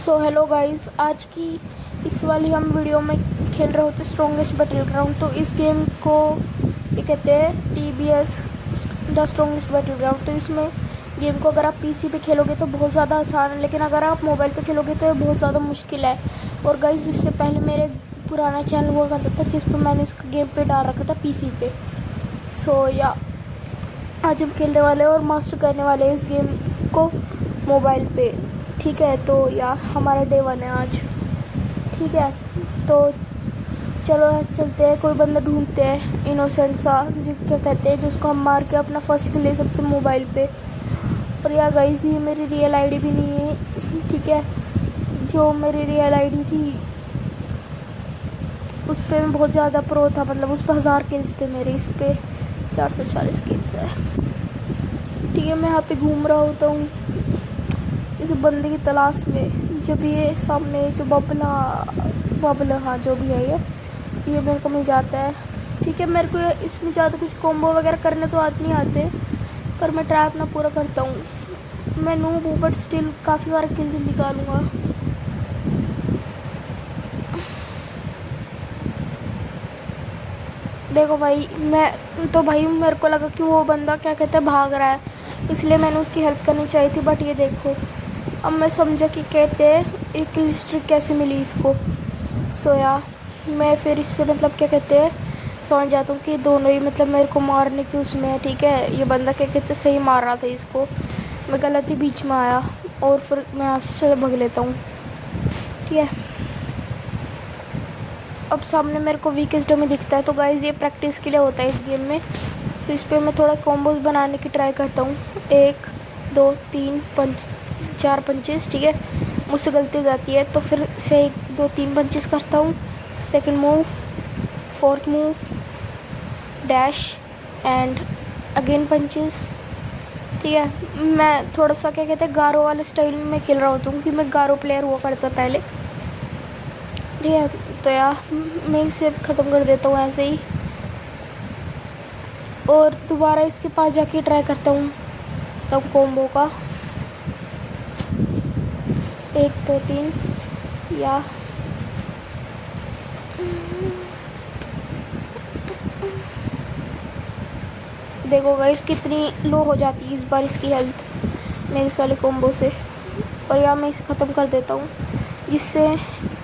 So hello guys, आज की इस वाली हम वीडियो में खेल रहे होते स्ट्रॉन्गेस्ट बैटल ग्राउंड। तो इस गेम को ये कहते हैं TBS the strongest battle ground. तो इसमें गेम को अगर आप PC पे खेलोगे तो बहुत ज़्यादा आसान है, लेकिन अगर आप मोबाइल पे खेलोगे तो ये बहुत ज़्यादा मुश्किल है। और गाइस, इससे पहले मेरे पुराना चैनल हुआ करता था जिस पर मैंने इस गेम पे डाल रखा था PC पे। सो या आज हम खेलने वाले हैं और मास्टर करने वाले हैं इस गेम को मोबाइल पे। ठीक है, तो या हमारा डे 1 है आज। ठीक है, तो चलो चलते हैं, कोई बंदा ढूंढते हैं इनोसेंट सा, जो क्या कहते हैं, जिसको हम मार के अपना फर्स्ट किल ले सकते हैं मोबाइल पे। और या गाइस, ये मेरी रियल आईडी भी नहीं है। ठीक है, जो मेरी रियल आईडी थी उस पर मैं बहुत ज़्यादा प्रो था, मतलब उस पर 1000 किल्स थे मेरे, इस पर 440 किल्स है। ठीक है, मैं यहाँ पे घूम रहा होता हूँ इस बंदे की तलाश में। जब ये सामने जो बबल हाँ जो भी है ये मेरे को मिल जाता है। ठीक है, मेरे को इसमें ज़्यादा कुछ कॉम्बो वगैरह करने तो नहीं आते, पर मैं ट्राई अपना पूरा करता हूँ। मैं नूब हूँ बट स्टिल काफ़ी सारे किल्स निकालूंगा। देखो भाई, भाई मेरे को लगा कि वो बंदा क्या कहते हैं भाग रहा है, इसलिए मैंने उसकी हेल्प करनी चाहिए थी। बट ये देखो, अब मैं समझा कि कहते हैं एक किल स्ट्रिक कैसे मिली इसको। सोया मैं फिर इससे मतलब क्या कहते हैं समझ जाता हूँ कि दोनों ही मतलब मेरे को मारने की उसमें है। ठीक है, ये बंदा क्या कहते हैं सही मार रहा था इसको, मैं गलत ही बीच में आया और फिर मैं यहाँ से भग लेता हूँ। ठीक है, अब सामने मेरे को वीकेस्ट डमी दिखता है। तो गाइस, ये प्रैक्टिस के लिए होता है इस गेम में। सो इस पर मैं थोड़ा कॉम्बोज बनाने की ट्राई करता हूँ। 1 2 3 4 पंचेस। ठीक है, मुझसे गलती हो जाती है तो फिर से 1 2 3 पंचेस करता हूँ। Second move, fourth move, dash and again punches. ठीक है, मैं थोड़ा सा क्या कहते हैं गारो वाले स्टाइल में खेल रहा होता हूँ कि मैं गारो प्लेयर हुआ करता पहले। ठीक है, तो यार मैं इसे ख़त्म कर देता हूँ ऐसे ही, और दोबारा इसके पास जाके ट्राई करता हूँ तब कॉम्बो का 1 2 3 या देखो गाइस कितनी लो हो जाती है इस बार इसकी हेल्थ मेरे इस वाले कॉम्बो से। और या मैं इसे ख़त्म कर देता हूँ, जिससे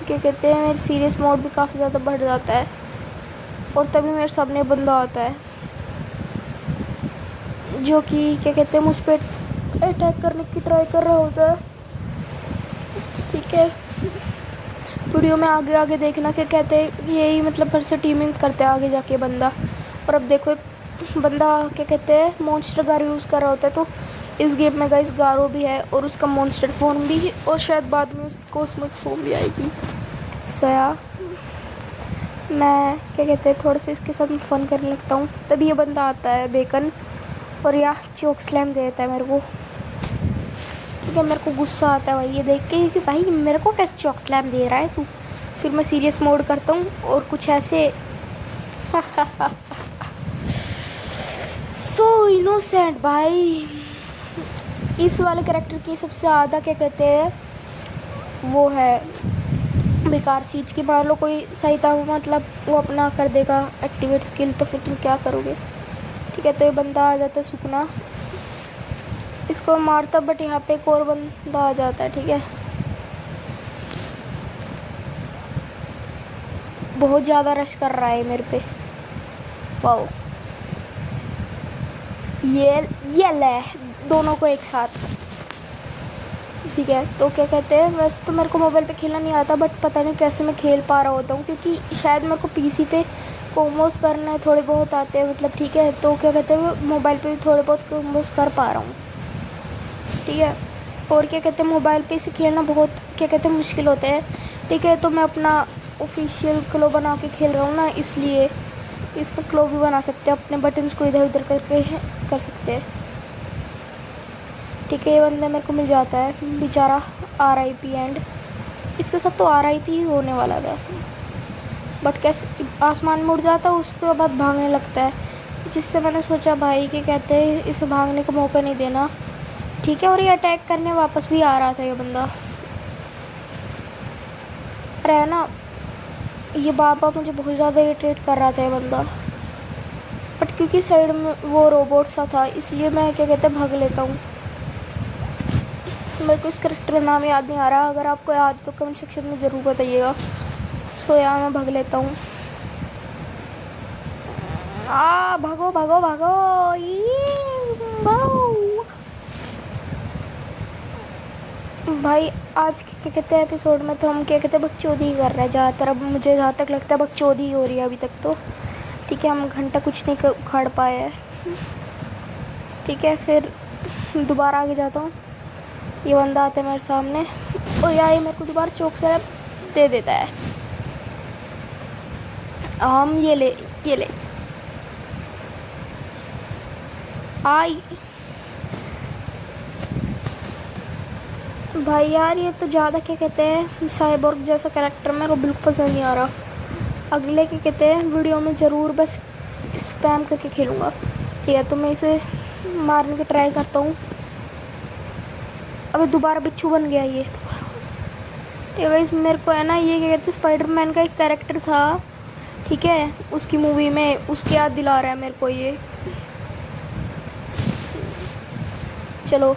क्या कहते हैं मेरे सीरियस मोड भी काफ़ी ज़्यादा बढ़ जाता है। और तभी मेरे सामने बंदा आता है जो कि क्या कहते हैं मुझ पर अटैक करने की ट्राई कर रहा होता है। ठीक है, वीडियो में आगे आगे देखना, क्या कहते हैं यही मतलब फिर से टीमिंग करते हैं आगे जाके बंदा। और अब देखो एक बंदा क्या कहते हैं मॉन्स्टर गारो यूज़ कर रहा होता है। तो इस गेम में गाइस गारो भी है और उसका मॉन्स्टर फॉर्म भी, और शायद बाद में उसकी कॉस्मिक फॉर्म भी आएगी। सया मैं क्या कहते हैं थोड़ा सा इसके साथ फ़न करने लगता हूँ, तभी ये बंदा आता है बेकन, और या चोक स्लैम दे देता है मेरे को। ठीक है, मेरे को गुस्सा आता है भाई ये देख के कि भाई मेरे को कैसे चॉक स्लैम दे रहा है तू। फिर मैं सीरियस मोड करता हूँ और कुछ ऐसे सो इनोसेंट भाई। इस वाले कैरेक्टर की सबसे ज़्यादा क्या कहते हैं वो है बेकार चीज़ की, मान लो कोई सही था मतलब वो अपना कर देगा एक्टिवेट स्किल, तो फिर तुम क्या करोगे। ठीक है, तो ये बंदा आ जाता है सुकना, इसको मारता, बट यहाँ पे एक और बंदा आ जाता है। ठीक है, बहुत ज़्यादा रश कर रहा है मेरे पे। वाओ, ये ले दोनों को एक साथ। ठीक है, तो क्या कहते हैं वैसे तो मेरे को मोबाइल पे खेलना नहीं आता, बट पता नहीं कैसे मैं खेल पा रहा होता हूँ, क्योंकि शायद मेरे को PC पे कॉम्बोज करने थोड़े बहुत आते हैं मतलब। ठीक है, तो क्या कहते हैं मोबाइल पे भी थोड़े बहुत कॉम्बोज कर पा रहा हूँ। ठीक है, और क्या कहते हैं मोबाइल पे इसे खेलना बहुत क्या कहते हैं मुश्किल होता है। ठीक है, तो मैं अपना ऑफिशियल क्लो बना के खेल रहा हूँ ना, इसलिए इस पर क्लो भी बना सकते हैं, अपने बटन्स को इधर उधर करके कर सकते हैं। ठीक है, ये बंदा मेरे को मिल जाता है बेचारा RIP एंड इसके साथ तो RIP ही होने वाला था, बट कैसे आसमान में उड़ जाता है उसके बाद भागने लगता है, जिससे मैंने सोचा भाई कि कहते हैं इसे भागने का मौका नहीं देना। ठीक है, और ये अटैक करने वापस भी आ रहा था ये बंदा। है ना, ये बाबा मुझे बहुत ज़्यादा इरिटेट कर रहा था ये बंदा, बट क्योंकि साइड में वो रोबोट सा था इसलिए मैं क्या कहते हैं भाग लेता हूँ। मेरे को इस करेक्टर का नाम याद नहीं आ रहा, अगर आपको याद है तो कमेंट सेक्शन में ज़रूर बताइएगा। सो यहाँ मैं भाग लेता हूँ। भागो भागो भागो, भागो भाई। आज के क्या कहते हैं एपिसोड में तो हम क्या कहते हैं बकचोदी ही कर रहे हैं ज़्यादातर। अब मुझे जहाँ तक लगता है बकचोदी ही हो रही है अभी तक तो। ठीक है, हम घंटा कुछ नहीं उखाड़ पाए हैं। ठीक है, फिर दोबारा आगे जाता हूँ। ये बंदा आता है मेरे सामने और यार ये मेरे को दोबारा चौक से दे देता है। हम ये ले आई भाई। यार ये तो ज़्यादा क्या कहते हैं साइबोर्ग जैसा कैरेक्टर मेरे को बिल्कुल पसंद नहीं आ रहा। अगले क्या कहते हैं वीडियो में ज़रूर बस स्पैम करके खेलूँगा। ठीक है, तो मैं इसे मारने की ट्राई करता हूँ। अबे दोबारा बिच्छू बन गया ये दोबारा। गाइस मेरे को है ना ये क्या कहते हैं स्पाइडरमैन का एक कैरेक्टर था, ठीक है, उसकी मूवी में, उसकी याद दिला रहा है मेरे को ये। चलो,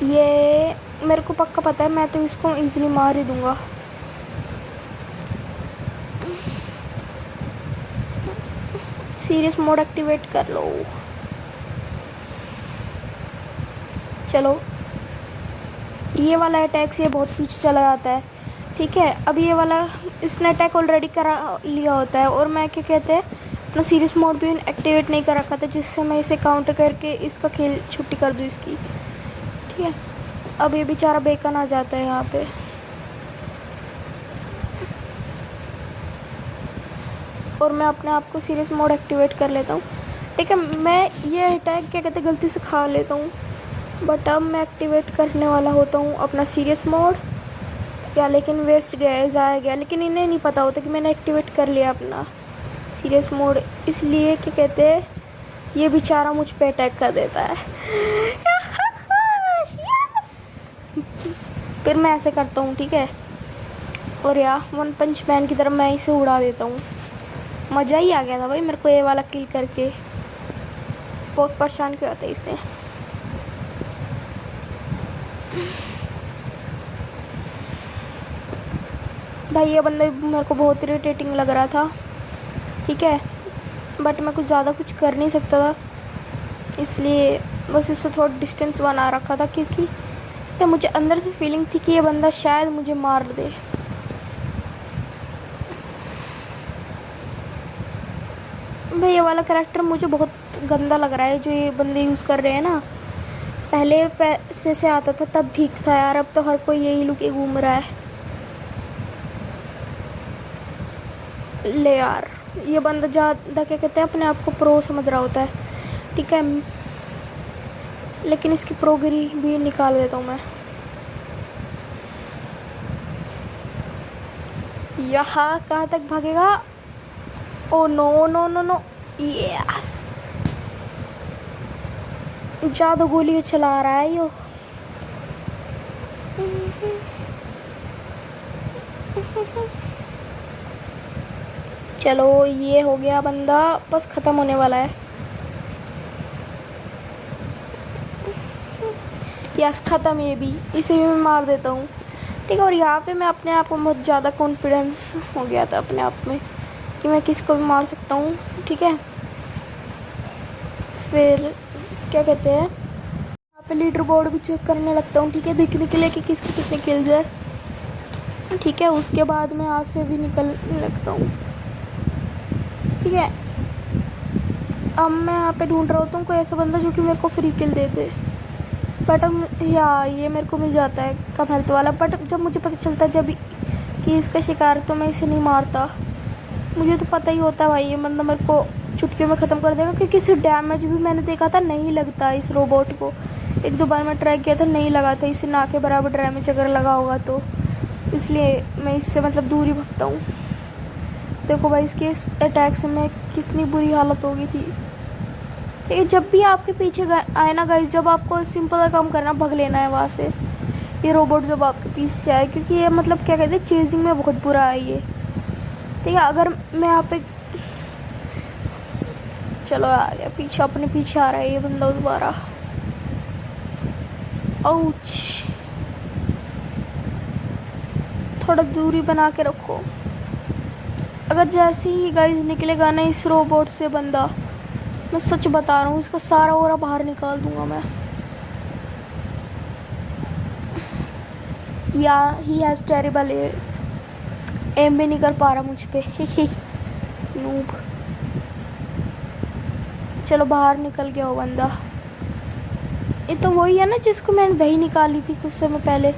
ये मेरे को पक्का पता है, मैं तो इसको इजीली मार ही दूंगा। सीरियस मोड एक्टिवेट कर लो। चलो, ये वाला अटैक से बहुत पीछे चला जाता है। ठीक है, अब ये वाला इसने अटैक ऑलरेडी करा लिया होता है और मैं क्या कहते हैं अपना सीरियस मोड भी एक्टिवेट नहीं कर रखा था, जिससे मैं इसे काउंटर करके इसका खेल छुट्टी कर दूँ इसकी। ठीक है, अब ये बेचारा बेकन आ जाता है यहाँ पे। और मैं अपने आप को सीरियस मोड एक्टिवेट कर लेता हूँ। ठीक है, मैं ये अटैक क्या कहते हैं गलती से खा लेता हूँ, बट अब मैं एक्टिवेट करने वाला होता हूँ अपना सीरियस मोड। या लेकिन वेस्ट गया, ज़ाया गया, लेकिन इन्हें नहीं पता होता कि मैंने एक्टिवेट कर लिया अपना सीरियस मोड, इसलिए क्या कहते हैं ये बेचारा मुझ पे अटैक कर देता है। फिर मैं ऐसे करता हूँ, ठीक है, और यार वन पंच मैन की तरफ मैं इसे उड़ा देता हूँ। मज़ा ही आ गया था भाई मेरे को ये वाला किल करके, बहुत परेशान किया था इसने। भाई ये बंदा मेरे को बहुत इरिटेटिंग लग रहा था। ठीक है, बट मैं कुछ ज़्यादा कुछ कर नहीं सकता था, इसलिए बस इससे थोड़ा डिस्टेंस बना रखा था, क्योंकि तो मुझे अंदर से फीलिंग थी कि ये बंदा शायद मुझे मार दे। भाई ये वाला कैरेक्टर मुझे बहुत गंदा लग रहा है जो ये बंदे यूज़ कर रहे हैं ना। पहले पैसे से आता था तब ठीक था यार, अब तो हर कोई यही लुक घूम रहा है। ले यार, ये बंदा ज़्यादा क्या कहते हैं अपने आप को प्रो समझ रहा होता है। ठीक है, लेकिन इसकी प्रोगिरी भी निकाल देता हूँ मैं। यहाँ कहाँ तक भागेगा? Oh no no no no, yes, ज़्यादा गोली चला रहा है यो। चलो, ये हो गया बंदा, बस ख़त्म होने वाला है। यस, ख़त्म, ये भी, इसे भी मैं मार देता हूँ। ठीक है, और यहाँ पे मैं अपने आप को बहुत ज़्यादा कॉन्फिडेंस हो गया था अपने आप में कि मैं किसको भी मार सकता हूँ। ठीक है, फिर क्या कहते हैं यहाँ पे लीडर बोर्ड भी चेक करने लगता हूँ। ठीक है, देखने के लिए कि किसके कितने किल्स है। ठीक है, उसके बाद मैं यहाँ से भी निकलने लगता हूँ। ठीक है, अब मैं यहाँ पे ढूंढ रहा होता हूँ कोई ऐसा बंदा जो कि मेरे को free kill they they, but अब ये मेरे को मिल जाता है कम हेल्थ वाला। बट जब मुझे पता चलता है जब कि इसका शिकार, तो मैं इसे नहीं मारता। मुझे तो पता ही होता है भाई ये बंदा मेरे को चुटकियों में ख़त्म कर देगा, क्योंकि इसे डैमेज भी मैंने देखा था नहीं लगता इस रोबोट को। एक दो बार मैं ट्राई किया था, नहीं लगा था इसे ना के बराबर डैमेज अगर लगा होगा तो, इसलिए मैं इससे मतलब दूर ही भगता हूँ। देखो भाई इसके इस अटैक से मैं कितनी बुरी हालत हो गई थी। ठीक है, जब भी आपके पीछे आए ना गाइस, जब आपको सिंपल का काम करना, भग लेना है वहाँ से, ये रोबोट जब आपके पीछे आए, क्योंकि ये मतलब क्या कहते हैं चेजिंग में बहुत बुरा है ये। ठीक है, अगर मैं यहाँ पे चलो आ गया पीछे, अपने पीछे आ रहा है ये बंदा दोबारा। आउच, थोड़ा दूरी बना के रखो। अगर जैसे ही गाइस निकलेगा ना इस रोबोट से बंदा, मैं सच बता रहा हूँ इसका सारा ओरा बाहर निकाल दूंगा मैं। या ही हैज़ टेरिबल एम भी नहीं कर पा रहा मुझ पे। नूब, चलो बाहर निकल गया वो बंदा। ये तो वही है ना जिसको मैंने दही निकाली थी कुछ समय पहले।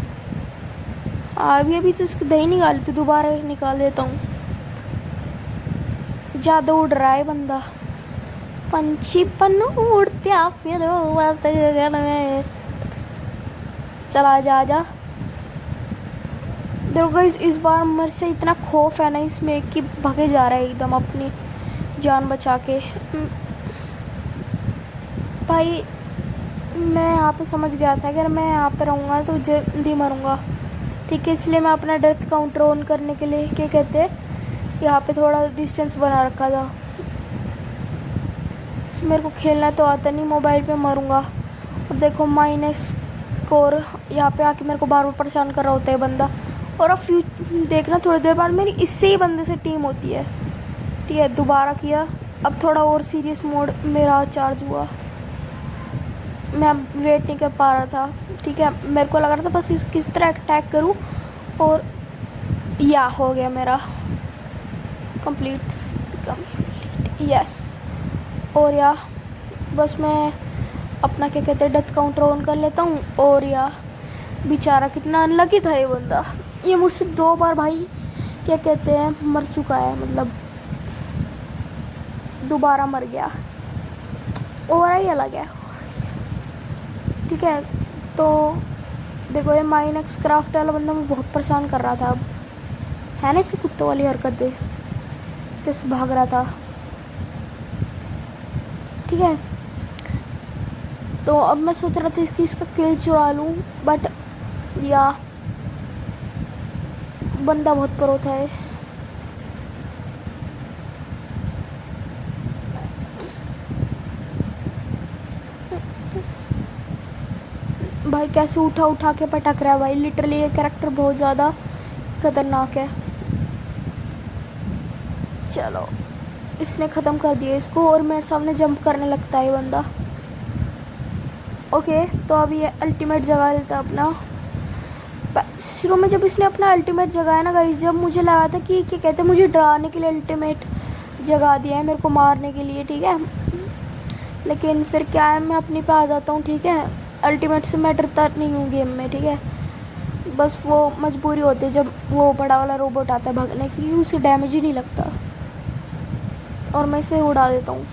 अभी तो इसकी दही निकाली थी, दोबारा निकाल देता हूँ। ज़्यादा उड़ रहा है बंदा। पंछी पन्नू उड़ते फिर में। चला जा जा। देखो गाइस, इस बार मेरे से इतना खौफ है ना इसमें कि भागे जा रहा है एकदम अपनी जान बचा के। भाई मैं यहाँ पे समझ गया था अगर मैं यहाँ पे रहूँगा तो जल्दी मरूँगा। ठीक है, इसलिए मैं अपना डेथ काउंटर ऑन करने के लिए क्या कहते हैं यहाँ पे थोड़ा डिस्टेंस बना रखा था। मेरे को खेलना तो आता नहीं, मोबाइल पे मरूँगा। और देखो माइनस स्कोर यहाँ पे आके मेरे को बार बार परेशान कर रहा होता है बंदा। और अब देखना थोड़ी देर बाद मेरी इससे ही बंदे से टीम होती है। ठीक है, दोबारा किया। अब थोड़ा और सीरियस मोड मेरा चार्ज हुआ। मैं वेट नहीं कर पा रहा था। ठीक है, मेरे को लग रहा था बस किस तरह अटैक करूं और या हो गया मेरा कंप्लीट यस। और या बस मैं अपना क्या कहते हैं डेथ काउंटर ऑन कर लेता हूँ। और या बेचारा कितना अनलकी था ये बंदा, ये मुझसे 2 बार भाई क्या कहते हैं मर चुका है, मतलब दोबारा मर गया। और ही अलग है। ठीक है, तो देखो ये माइनक्स क्राफ्ट वाला बंदा मुझे बहुत परेशान कर रहा था। अब है ना इसकी कुत्तों वाली हरकतें, कैसे भाग रहा था। ठीक है, तो अब मैं सोच रहा था कि इसका किल चुरा लूँ, बट या बंदा बहुत प्रो था ये। भाई कैसे उठा उठा के पटक रहा है भाई, लिटरली ये कैरेक्टर बहुत ज़्यादा खतरनाक है। चलो इसने ख़त्म कर दिया इसको और मेरे सामने जंप करने लगता है ये बंदा। ओके, तो अब ये अल्टीमेट जगा लेता अपना। शुरू में जब इसने अपना अल्टीमेट जगाया ना गाइस, जब मुझे लगा था कि क्या कहते हैं मुझे डराने के लिए अल्टीमेट जगा दिया है, मेरे को मारने के लिए। ठीक है, लेकिन फिर क्या है मैं अपनी पे आ जाता हूँ। ठीक है, अल्टीमेट से मैं डरता नहीं हूँ गेम में। ठीक है, बस वो मजबूरी होती है जब वो बड़ा वाला रोबोट आता है भागने की, उसे डैमेज ही नहीं लगता और मैं इसे उड़ा देता हूँ।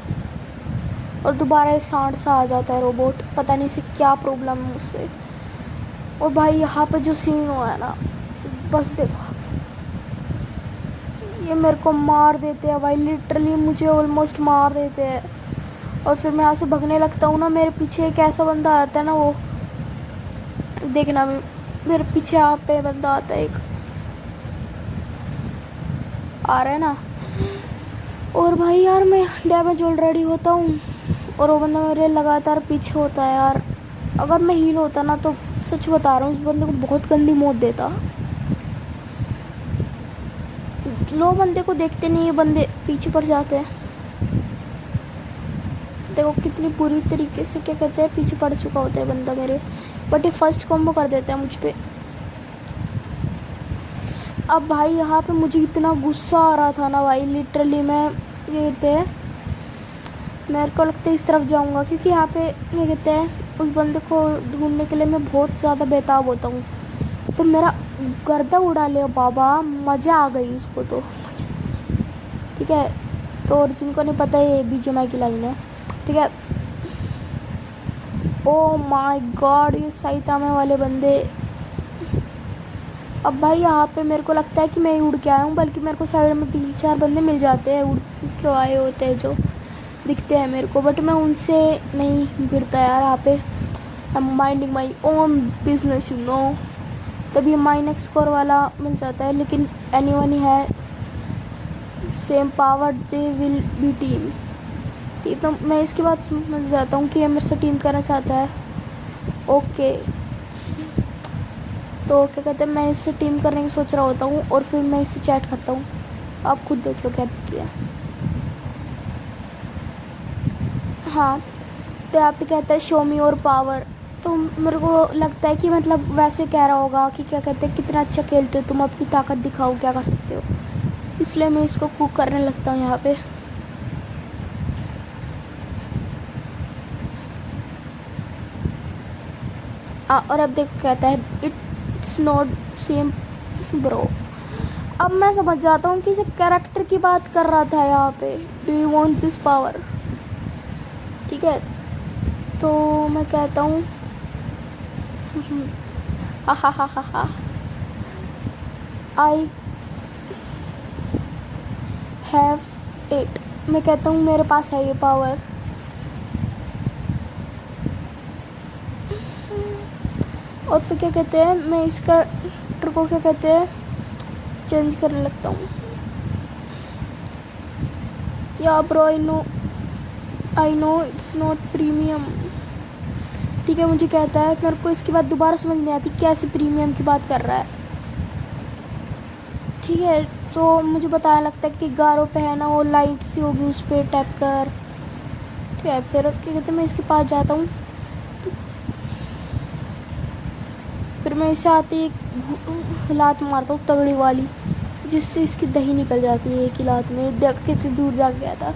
और दोबारा ये सांड सा आ जाता है रोबोट, पता नहीं इसे क्या प्रॉब्लम है मुझसे। और भाई यहाँ पे जो सीन हुआ है ना, बस देखो ये मेरे को मार देते हैं भाई, लिटरली मुझे ऑलमोस्ट मार देते हैं। और फिर मैं यहाँ से भगने लगता हूँ ना, मेरे पीछे एक ऐसा बंदा आता है ना, वो देखना मेरे पीछे यहाँ पे बंदा आता है एक, आ रहा है ना। और भाई यार मैं डैमेज ऑलरेडी होता हूँ और वो बंदा मेरे लगातार पीछे होता है यार। अगर मैं हील होता ना तो सच बता रहा हूँ इस बंदे को बहुत गंदी मौत देता। लो बंदे को देखते नहीं, ये बंदे पीछे पड़ जाते हैं। देखो कितनी बुरी तरीके से क्या कहते हैं पीछे पड़ चुका होता है बंदा मेरे, बट ये फर्स्ट कॉम्बो कर देता है मुझ पे। अब भाई यहाँ पे मुझे इतना गुस्सा आ रहा था ना भाई, लिटरली मैं ये कहते हैं मेरे को लगता है इस तरफ जाऊँगा, क्योंकि यहाँ पे ये कहते हैं उस बंदे को ढूंढने के लिए मैं बहुत ज़्यादा बेताब होता हूँ। तो मेरा गर्दा उड़ा लिया बाबा, मज़ा आ गई उसको तो। ठीक है, तो और जिनको नहीं पता ये BGMI की लाइन है। ठीक है, ओ माय गॉड ये साइतामे वाले बंदे। अब भाई यहाँ पे मेरे को लगता है कि मैं उड़ के आया हूँ, बल्कि मेरे को साइड में 3-4 बंदे मिल जाते हैं उड़ के आए होते हैं जो दिखते हैं मेरे को, बट मैं उनसे नहीं भिड़ता यार। यहाँ पे I am minding my own business you know. तभी माइनस स्कोर वाला मिल जाता है। लेकिन एनीवन है same power they will be team. ठीक, तो मैं इसकी बात समझ जाता हूँ कि ये मेरे से टीम करना चाहता है। ओके, तो क्या कहते हैं, मैं इससे टीम करने की सोच रहा होता हूँ और फिर मैं इससे चैट करता हूँ। आप खुद देख लो क्या किया। हाँ, तो आप तो कहते हैं शो मी और पावर, तो मेरे को लगता है कि मतलब वैसे कह रहा होगा कि क्या कहते हैं कितना अच्छा खेलते हो तुम, अपनी ताकत दिखाओ, क्या कर सकते हो। इसलिए मैं इसको कुक करने लगता हूँ यहाँ पे। और अब देखो कहता है इट्स नॉट सेम ब्रो। अब मैं समझ जाता हूँ कि इसे कैरेक्टर की बात कर रहा था यहाँ पे। Do you want this power? ठीक है, तो मैं कहता हूँ आई हैव इट। मैं कहता हूँ मेरे पास है ये पावर। और फिर क्या कहते हैं, मैं इसका कैरेक्टर को क्या कहते हैं चेंज करने लगता हूँ। या bro I know it's not premium. ठीक है, मुझे कहता है, मेरे को इसकी बात दोबारा समझ नहीं आती कैसे प्रीमियम की बात कर रहा है। ठीक है, तो मुझे बताया लगता है कि गारो पे है ना वो लाइट सी होगी, उस पर टैप कर। ठीक है, फिर क्या कहते हैं मैं इसके पास जाता हूँ। फिर मैं इसे आते ही लात मारता हूँ तगड़ी वाली, जिससे इसकी दही निकल जाती है एक ही लात में। देख कितनी दूर जा गया था।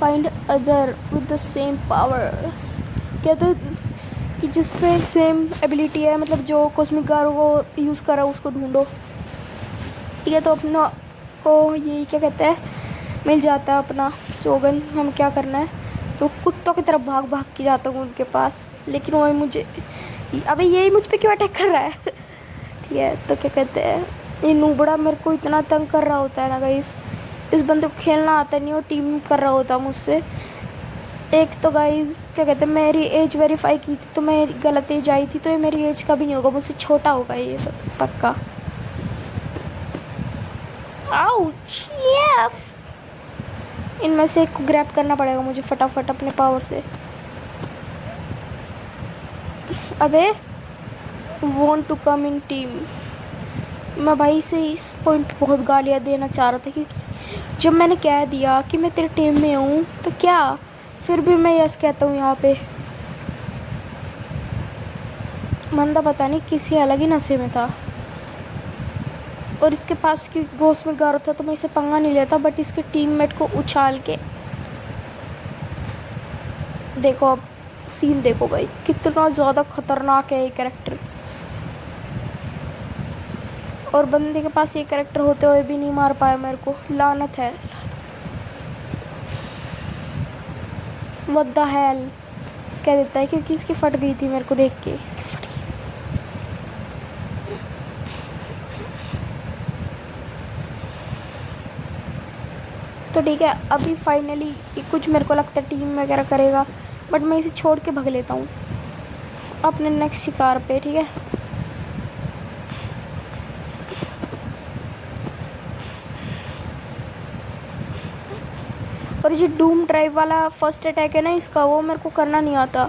Find other with the same powers. कहते कि जिस पे सेम एबिलिटी है, मतलब जो कॉस्मिक गारो को यूज़ कर रहा है उसको ढूंढो। ठीक है, तो अपना को यही क्या कहते हैं मिल जाता है अपना स्लोगन। हम क्या करना है, तो कुत्तों की तरफ भाग भाग के जाता हूँ उनके पास। लेकिन वही मुझे, अबे यही मुझ पे क्यों अटैक कर रहा है। ठीक है, तो क्या कहते हैं ये नूबड़ा मेरे को इतना तंग कर रहा होता है ना गाइस। इस बंदे को खेलना आता नहीं, वो टीम कर रहा होता मुझसे। एक तो गाइस क्या कहते हैं मेरी एज वेरीफाई की थी, तो मेरी गलत एज आई थी, तो ये मेरी एज का भी नहीं होगा, मुझसे छोटा होगा ये तो पक्का। आउच, इनमें से एक को ग्रैब करना पड़ेगा मुझे फटाफट अपने पावर से। अबे want to come in team. मैं भाई से इस पॉइंट पे बहुत गालियाँ देना चाह रहा था, क्योंकि जब मैंने कह दिया कि मैं तेरे टीम में हूँ तो क्या, फिर भी मैं यस कहता हूँ यहाँ पे। बंदा पता नहीं किसी अलग ही नशे में था, और इसके पास की गोश्त में गारो था, तो मैं इसे पंगा नहीं लेता। बट इसके टीममेट को उछाल के देखो, अब सीन देखो भाई, कितना ज़्यादा खतरनाक है ये कैरेक्टर। और बंदे के पास ये कैरेक्टर होते हुए भी नहीं मार पाया मेरे को, लानत है। व्हाट द हेल कह देता है, क्योंकि इसकी फट गई थी मेरे को देख के, इसकी फट गई। तो ठीक है, अभी फाइनली कुछ मेरे को लगता है टीम वगैरह करेगा, बट मैं इसे छोड़ के भाग लेता हूँ अपने नेक्स्ट शिकार पे। ठीक है, और ये डूम ड्राइव वाला फर्स्ट अटैक है ना इसका, वो मेरे को करना नहीं आता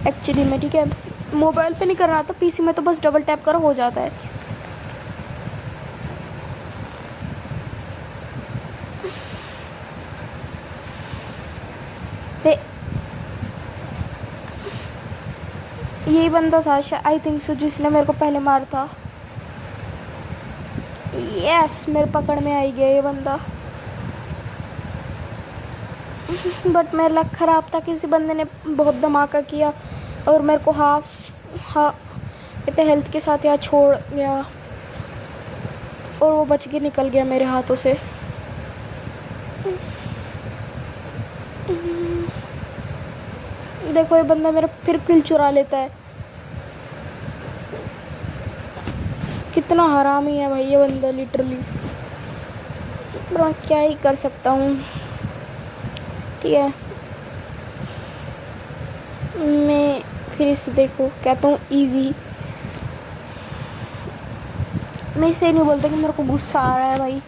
एक्चुअली में। ठीक है, मोबाइल पे नहीं करना आता, पीसी में तो बस डबल टैप करो हो जाता है। यही बंदा था आई थिंक सो जिसने मेरे को पहले मारा था। यस, मेरे पकड़ में आई गया ये बंदा। बट मेरा लक ख़राब था, किसी बंदे ने बहुत धमाका किया और मेरे को इतने हेल्थ के साथ यहाँ छोड़ गया, और वो बच के निकल गया मेरे हाथों से। देखो ये बंदा मेरा फिर किल चुरा लेता है। कितना हरामी है भाई ये बंदा लिटरली, मैं क्या ही कर सकता हूँ। ठीक है, मैं फिर इसे देखो कहता हूँ इजी। मैं इसे नहीं बोलता कि मेरे को गुस्सा आ रहा है भाई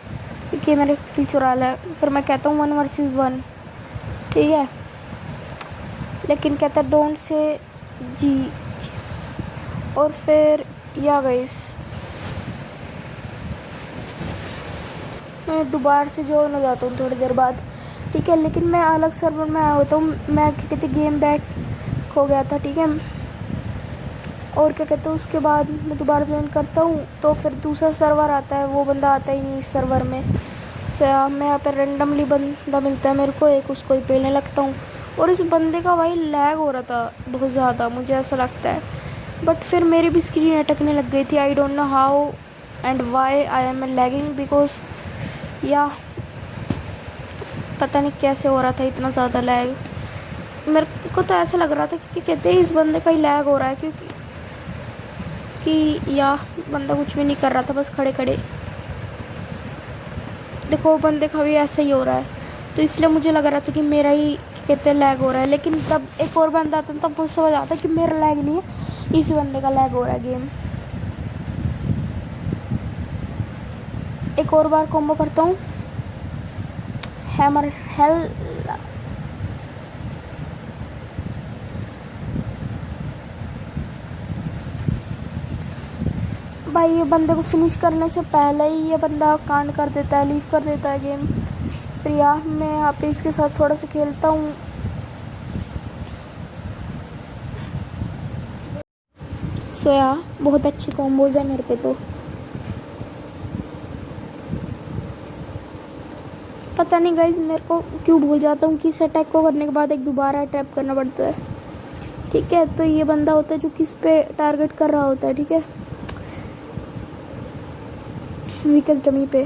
क्योंकि मेरे किल चुरा रहा है, फिर मैं कहता हूँ 1 वर्सेस 1, ठीक है। लेकिन कहता है डोंट से जी। और फिर या गाइस मैं दोबारा से ज्वाइन हो जाता हूँ थोड़ी देर बाद, ठीक है। लेकिन मैं अलग सर्वर में आया होता हूँ, मैं क्या कहते गेम बैक हो गया था, ठीक है। और क्या कहते हैं उसके बाद मैं दोबारा ज्वाइन करता हूँ तो फिर दूसरा सर्वर आता है, वो बंदा आता ही नहीं इस सर्वर में। मैं यहाँ पर रेंडमली बंदा मिलता है मेरे को एक, उसको ही पेलने लगता हूँ। और इस बंदे का भाई लैग हो रहा था बहुत ज़्यादा, मुझे ऐसा लगता है। बट फिर मेरी भी स्क्रीन अटकने लग गई थी। I don't know how and why I am lagging because या पता नहीं कैसे हो रहा था इतना ज़्यादा लैग। मेरे को तो ऐसा लग रहा था कि कहते हैं इस बंदे का ही लैग हो रहा है क्योंकि या बंदा कुछ भी नहीं कर रहा था, बस खड़े खड़े। देखो बंदे का भी ऐसा ही हो रहा है, तो इसलिए मुझे लग रहा था कि मेरा ही कहते हैं लैग हो रहा है। लेकिन तब एक और बंदा आता तब मुझे समझ आता कि मेरा लैग नहीं है, इस बंदे का लैग हो रहा है गेम। एक और बार कॉम्बो करता हूँ, हैमर हेल। भाई ये बंदे को फिनिश करने से पहले ही ये बंदा कांड कर देता है, लीव कर देता है गेम। फिर मैं यहाँ पे इसके साथ थोड़ा सा खेलता हूँ। सोया बहुत अच्छी कॉम्बोज है मेरे पे तो। पता नहीं गाइज मेरे को क्यों भूल जाता हूँ कि इस अटैक को करने के बाद एक दोबारा अटैक करना पड़ता है, ठीक है। तो ये बंदा होता है जो किस पे टारगेट कर रहा होता है, ठीक है, वीकेस्ट डमी पे।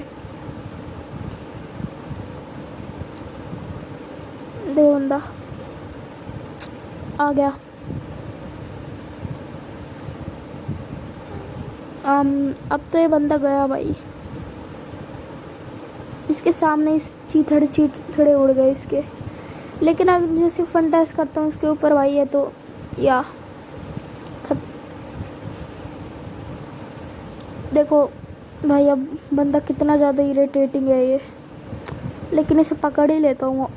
देखो बंदा आ गया। अब तो ये बंदा गया भाई, इसके सामने इस चीथड़े उड़ गए इसके। लेकिन अगर जैसे फन टेस्ट करता हूँ इसके ऊपर भाई है तो या देखो भाई अब बंदा कितना ज़्यादा इरिटेटिंग है ये, लेकिन इसे पकड़ ही लेता हूँ।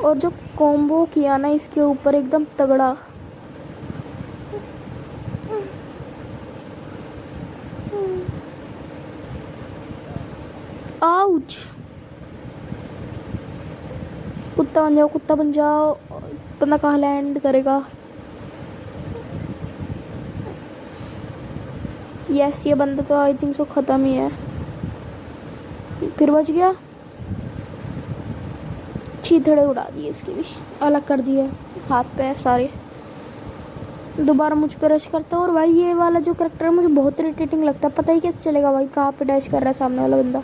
और जो कॉम्बो किया ना इसके ऊपर एकदम तगड़ा। आउच, कुत्ता बन जाओ, कुत्ता बन जाओ। बंदा कहाँ लैंड करेगा? यस ये बंदा तो आई थिंक सो ख़त्म ही है। फिर बच गया, चीथड़े उड़ा दिए इसकी भी, अलग कर दिए हाथ पैर सारे। दोबारा मुझ पर रश करता है। और भाई ये वाला जो करेक्टर है मुझे बहुत इरिटेटिंग लगता है, पता ही कैसे चलेगा भाई कहाँ पे डैश कर रहा है सामने वाला बंदा।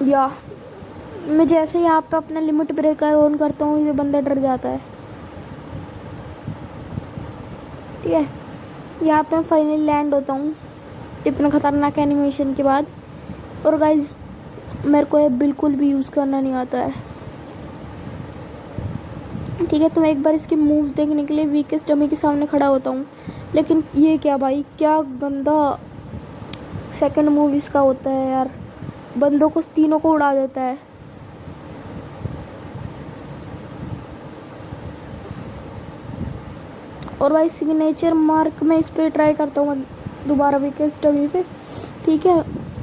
या मैं जैसे यहाँ पे अपना लिमिट ब्रेकर ऑन करता हूँ ये बंदा डर जाता है, ठीक है। यहाँ पे मैं फाइनली लैंड होता हूँ इतना ख़तरनाक एनिमेशन के बाद। और गाइज मेरे को ये बिल्कुल भी यूज़ करना नहीं आता है, ठीक है। तो मैं एक बार इसके मूव्स देखने के लिए वीकेस्ट डमी के सामने खड़ा होता हूँ। लेकिन ये क्या भाई, क्या गंदा सेकंड मूव इसका होता है यार, बंदों को तीनों को उड़ा देता है। और भाई सिग्नेचर मार्क में इस पर ट्राई करता हूँ दोबारा वीकेस्ट डमी पे, ठीक है।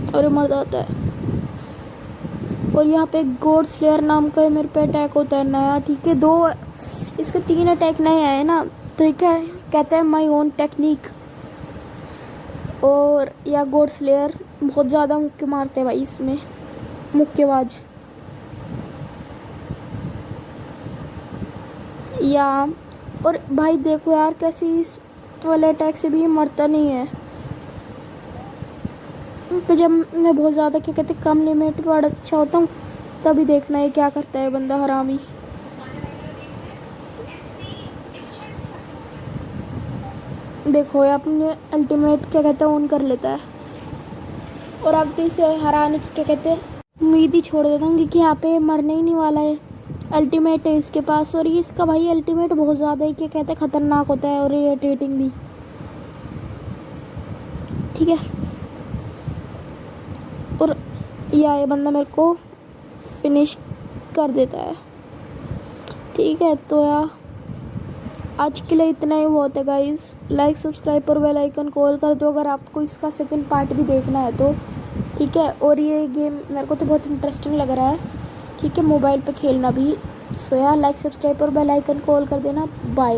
और ये मर जाता है। और यहाँ पे गॉड स्लेयर नाम का मेरे पे अटैक होता है नया, ठीक है। इसके 3 अटैक नए आए ना, तो ठीक है। कहता है माई ओन टेक्निक। और या गॉड स्लेयर बहुत ज़्यादा मुक्के मारते हैं भाई इसमें, मुक्केबाज। या और भाई देखो यार कैसे इस वाले अटैक से भी मरता नहीं है। तो जब मैं बहुत ज़्यादा क्या कहते कम लिमिट पर अच्छा होता हूँ तभी देखना है क्या करता है बंदा हरामी। देखो ये अपने अल्टीमेट क्या कहते हैं ऑन कर लेता है। और अब तो इसे हराने की क्या कहते हैं उम्मीद ही छोड़ देता हूँ क्योंकि यहाँ पे मरने ही नहीं वाला है। अल्टीमेट है इसके पास, और ये इसका भाई अल्टीमेट बहुत ज़्यादा है, क्या कहते हैं ख़तरनाक होता है और इरिटेटिंग भी। ठीक है, और ये बंदा मेरे को फिनिश कर देता है। ठीक है, तो यार आज के लिए इतना ही बहुत है गाइस। लाइक सब्सक्राइब और बेल आइकन कॉल कर दो अगर आपको इसका सेकंड पार्ट भी देखना है तो। ठीक है, और ये गेम मेरे को तो बहुत इंटरेस्टिंग लग रहा है। ठीक है, मोबाइल पे खेलना भी। सो यार लाइक सब्सक्राइब और बेल आइकन कॉल कर देना। बाय।